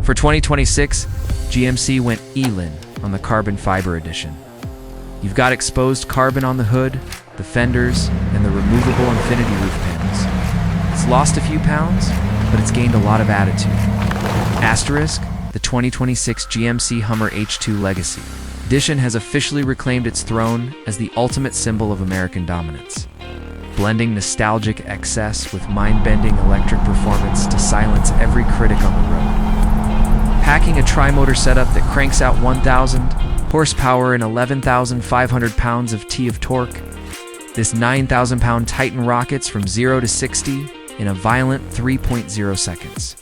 For 2026, GMC went Elin on the carbon fiber edition. You've got exposed carbon on the hood, the fenders, and the removable infinity roof panels. It's lost a few pounds, but it's gained a lot of attitude. Asterisk, the 2026 GMC Hummer H2 Legacy Edition has officially reclaimed its throne as the ultimate symbol of American dominance, blending nostalgic excess with mind-bending electric performance to silence every critic on the road. Packing a tri-motor setup that cranks out 1,000 horsepower and 11,500 pounds of T of torque, this 9,000-pound Titan rockets from 0 to 60 in a violent 3.0 seconds.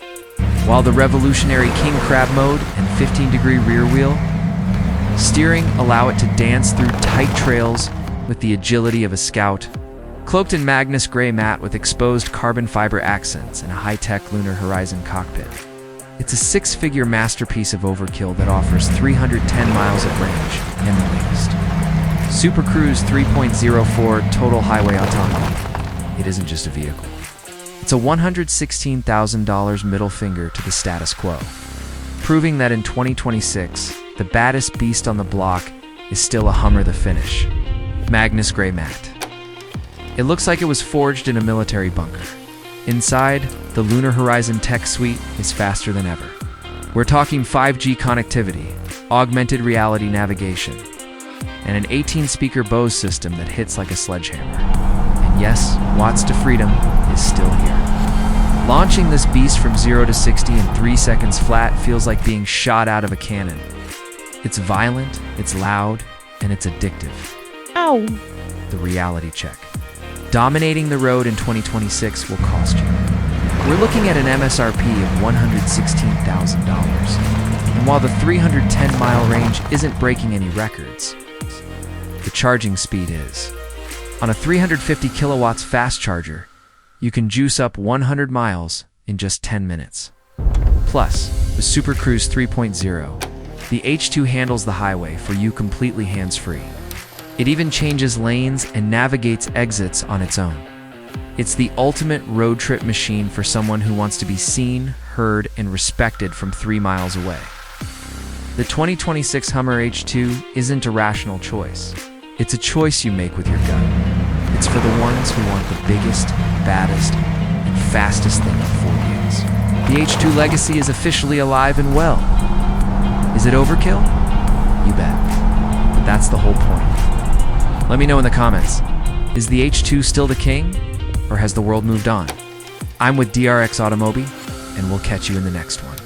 While the revolutionary King Crab mode and 15-degree rear wheel steering allow it to dance through tight trails with the agility of a scout, cloaked in Magnus gray matte with exposed carbon fiber accents and a high-tech Lunar Horizon cockpit. It's a six-figure masterpiece of overkill that offers 310 miles of range and the latest Super Cruise 3.04 total highway autonomy. It isn't just a vehicle. It's a $116,000 middle finger to the status quo, proving that in 2026, the baddest beast on the block is still a Hummer the finish. Magnus Gray Matte. It looks like it was forged in a military bunker. Inside, the Lunar Horizon tech suite is faster than ever. We're talking 5G connectivity, augmented reality navigation, and an 18-speaker Bose system that hits like a sledgehammer. And yes, Watts to Freedom is still here. Launching this beast from 0 to 60 in 3 seconds flat feels like being shot out of a cannon. It's violent, it's loud, and it's addictive. Ow! The reality check. Dominating the road in 2026 will cost you. We're looking at an MSRP of $116,000. And while the 310-mile range isn't breaking any records, the charging speed is. On a 350 kilowatts fast charger, you can juice up 100 miles in just 10 minutes. Plus, with Super Cruise 3.0, the H2 handles the highway for you completely hands-free. It even changes lanes and navigates exits on its own. It's the ultimate road trip machine for someone who wants to be seen, heard, and respected from 3 miles away. The 2026 Hummer H2 isn't a rational choice. It's a choice you make with your gut. It's for the ones who want the biggest, baddest, and fastest thing on 4 wheels. The H2 Legacy is officially alive and well. Is it overkill? You bet. But that's the whole point. Let me know in the comments. Is the H2 still the king? Or has the world moved on? I'm with DRX Automobi, and we'll catch you in the next one.